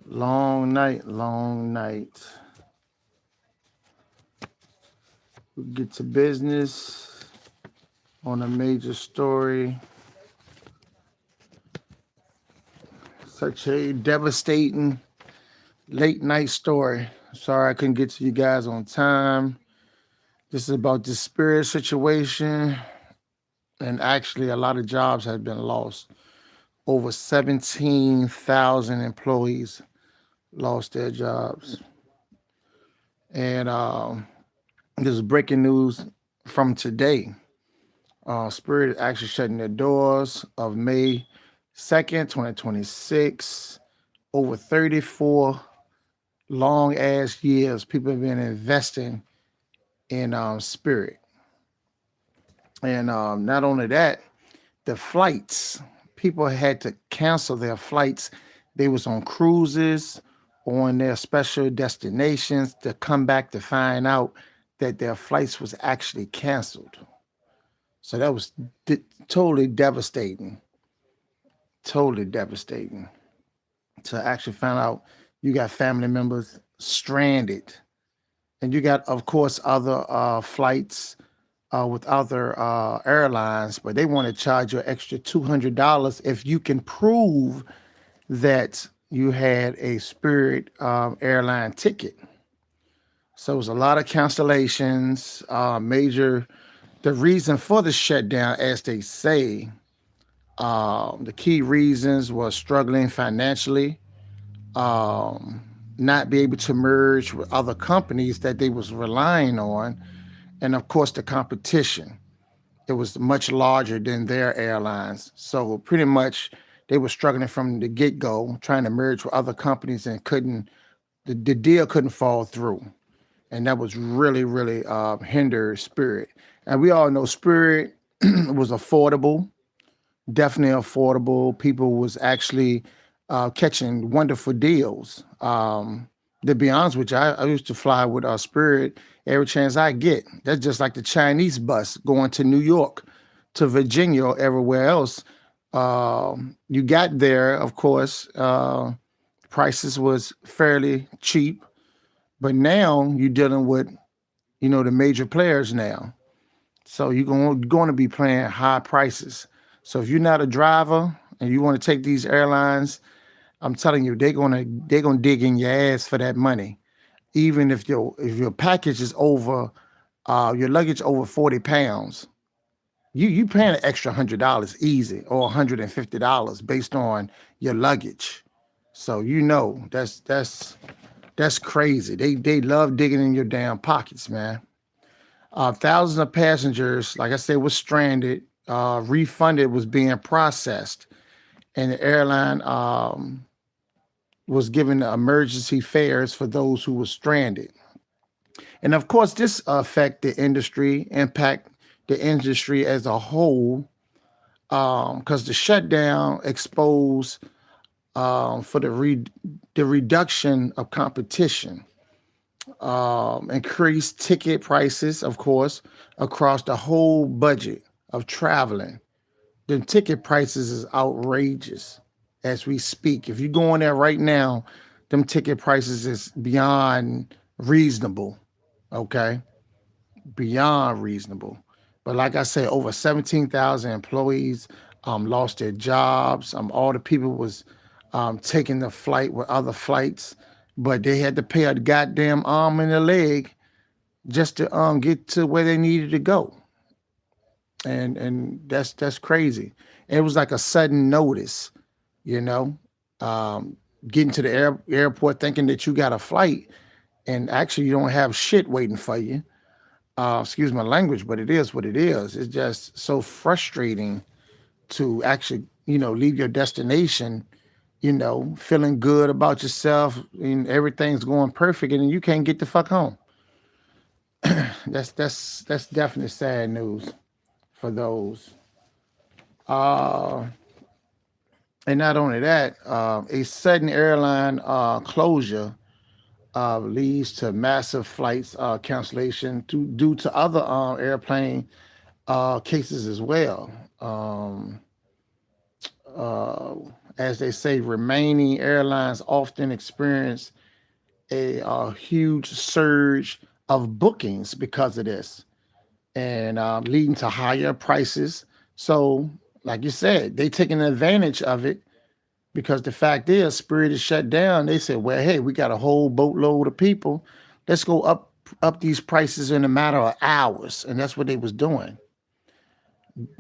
Long night, long night. We get to business on a major story. Such a devastating late night story. Sorry I couldn't get to you guys on time. This is about the Spirit situation. And actually, a lot of jobs have been lost. Over 17,000 employees lost their jobs. And this is breaking news from today. Spirit is actually shutting their doors of May 2nd, 2026. Over 34 long ass years, people have been investing in Spirit. And not only that, the flights, people had to cancel their flights. They was on cruises, on their special destinations to come back to find out that their flights was actually canceled. So that was totally devastating. Totally devastating to actually find out you got family members stranded. And you got, of course, other flights with other airlines, but they want to charge you an extra $200 if you can prove that you had a Spirit airline ticket. So it was a lot of cancellations, major. The reason for the shutdown, as they say, the key reasons was struggling financially, um, not be able to merge with other companies that they was relying on, and of course the competition. It was much larger than their airlines. So pretty much they were struggling from the get-go, trying to merge with other companies and the deal couldn't fall through. And that was really, really hinder Spirit. And we all know Spirit was affordable, definitely affordable. People was actually catching wonderful deals. To be honest with you, I used to fly with Spirit every chance I get. That's just like the Chinese bus going to New York, to Virginia, or everywhere else. You got there, of course, prices was fairly cheap, but now you're dealing with, the major players now. So you're going to be paying high prices. So if you're not a driver and you want to take these airlines, I'm telling you, they're gonna dig in your ass for that money. Even if your package is over, your luggage over 40 pounds, you paying an extra $100 easy, or $150 based on your luggage. So that's That's crazy. They love digging in your damn pockets, man. Thousands of passengers, like I said, was stranded. Refunded was being processed, and the airline was giving emergency fares for those who were stranded. And of course, this impact the industry as a whole, because the shutdown exposed for the reduction of competition, increased ticket prices, of course, across the whole budget of traveling. The ticket prices is outrageous as we speak. If you go in there right now, them ticket prices is beyond reasonable. Okay, beyond reasonable. But like I said, over 17,000 employees lost their jobs. All the people was taking the flight with other flights, but they had to pay a goddamn arm and a leg just to get to where they needed to go. And that's crazy. And it was like a sudden notice, you know, um, getting to the airport thinking that you got a flight, and actually you don't have shit waiting for you. Excuse my language, but it is what it is. It's just so frustrating to actually, leave your destination, feeling good about yourself and everything's going perfect, and then you can't get the fuck home. That's definitely sad news for those. Uh, and not only that, a sudden airline closure leads to massive flights cancellation due to other airplane cases as well. Uh, as they say, remaining airlines often experience a huge surge of bookings because of this, and leading to higher prices. So, like you said, they taking advantage of it because the fact is, Spirit is shut down. They said, "Well, hey, we got a whole boatload of people. Let's go up these prices in a matter of hours," and that's what they was doing.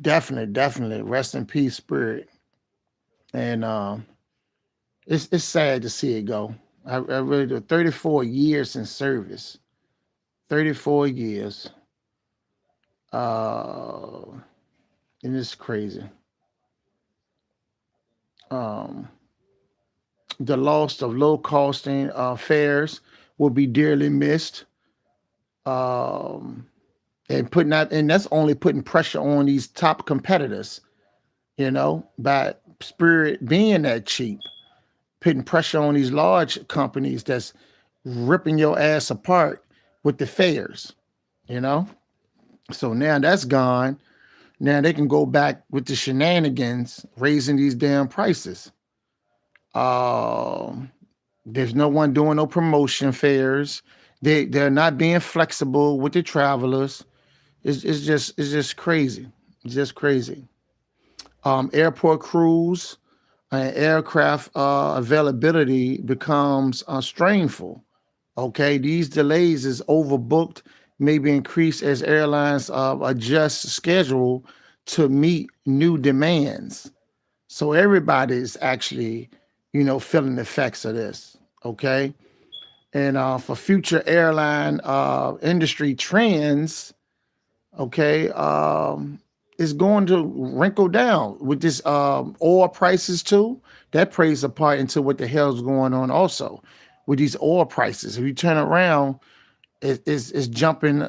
Definitely, definitely. Rest in peace, Spirit. And it's sad to see it go. I really do. 34 years in service. 34 years. Uh, and it's crazy. Um, the loss of low costing fares will be dearly missed. Um, and that's only putting pressure on these top competitors, by Spirit being that cheap, putting pressure on these large companies that's ripping your ass apart with the fares, you know? So now that's gone. Now they can go back with the shenanigans, raising these damn prices. Um, there's no one doing no promotion fairs. They're not being flexible with the travelers. It's just crazy. It's just crazy. Airport crews and aircraft availability becomes strainful. Okay, these delays is overbooked, maybe increase as airlines adjust schedule to meet new demands. So everybody's actually, feeling the effects of this. Okay, and for future airline industry trends, okay, is going to wrinkle down with this oil prices too. That plays a part into what the hell's going on also with these oil prices. If you turn around, it's jumping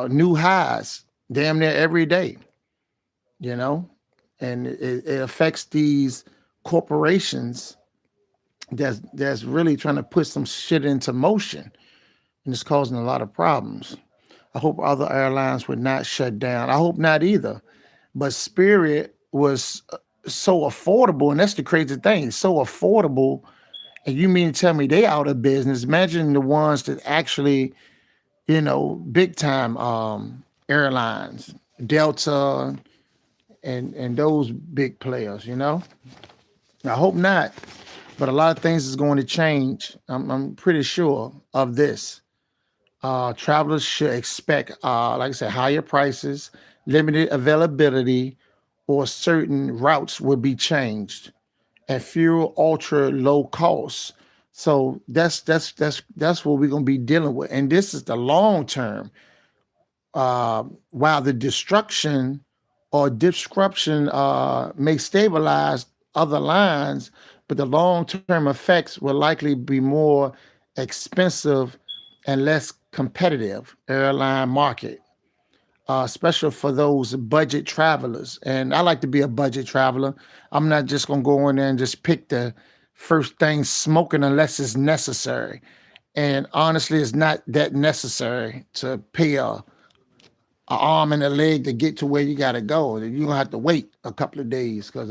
new highs damn near every day, you know, and it affects these corporations that's really trying to put some shit into motion, and it's causing a lot of problems. I hope other airlines would not shut down. I hope not either. But Spirit was so affordable, and that's the crazy thing. So affordable, and you mean to tell me they out of business? Imagine the ones that actually, big time airlines, Delta, and those big players. I hope not, but a lot of things is going to change. I'm pretty sure of this. Travelers should expect, like I said, higher prices, limited availability, or certain routes will be changed, and fewer ultra low costs. So that's what we're gonna be dealing with, and this is the long term. While the destruction or disruption may stabilize other lines, but the long-term effects will likely be more expensive and less competitive airline market, especially for those budget travelers. And I like to be a budget traveler. I'm not just gonna go in there and just pick the first thing smoking unless it's necessary. And honestly, it's not that necessary to pay a arm and a leg to get to where you got to go. You're gonna have to wait a couple of days because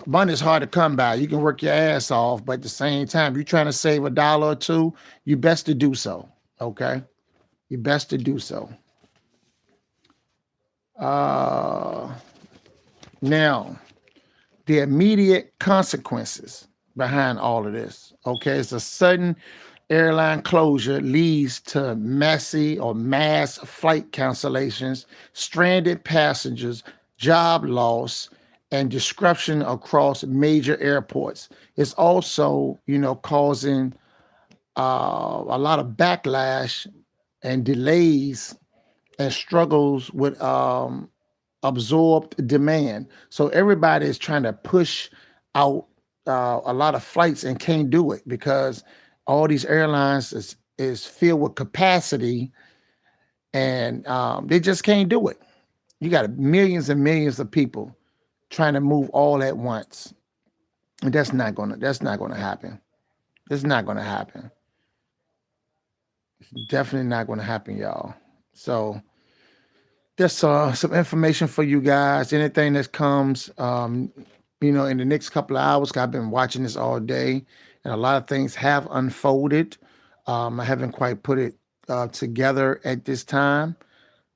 money's hard to come by. You can work your ass off, but at the same time, you're trying to save a dollar or two, you best to do so. Okay, you best to do so. Uh, Now, the immediate consequences behind all of this. Okay, it's a sudden airline closure leads to messy or mass flight cancellations, stranded passengers, job loss, and disruption across major airports. It's also, causing a lot of backlash and delays and struggles with absorbed demand. So everybody is trying to push out a lot of flights and can't do it because all these airlines is filled with capacity and they just can't do it. You got millions and millions of people trying to move all at once. And that's not gonna happen. It's not gonna happen. It's definitely not gonna happen, y'all. So just some information for you guys. Anything that comes, in the next couple of hours. 'Cause I've been watching this all day, and a lot of things have unfolded. I haven't quite put it together at this time.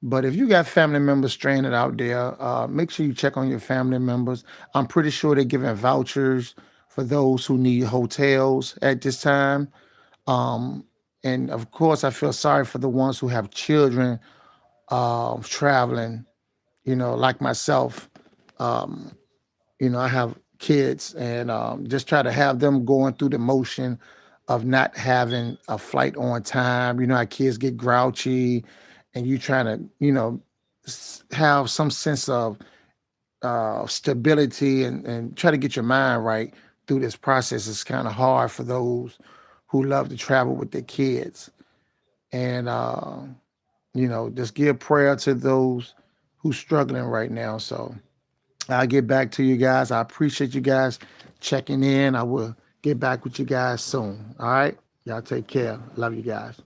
But if you got family members stranded out there, make sure you check on your family members. I'm pretty sure they're giving vouchers for those who need hotels at this time. Um, and of course, I feel sorry for the ones who have children traveling, like myself. Um, I have kids and just try to have them going through the motion of not having a flight on time. You know how kids get grouchy and you trying to, have some sense of stability and try to get your mind right through this process. It's kind of hard for those who love to travel with their kids. And, just give prayer to those who's struggling right now. So I'll get back to you guys. I appreciate you guys checking in. I will get back with you guys soon. All right. Y'all take care. Love you guys.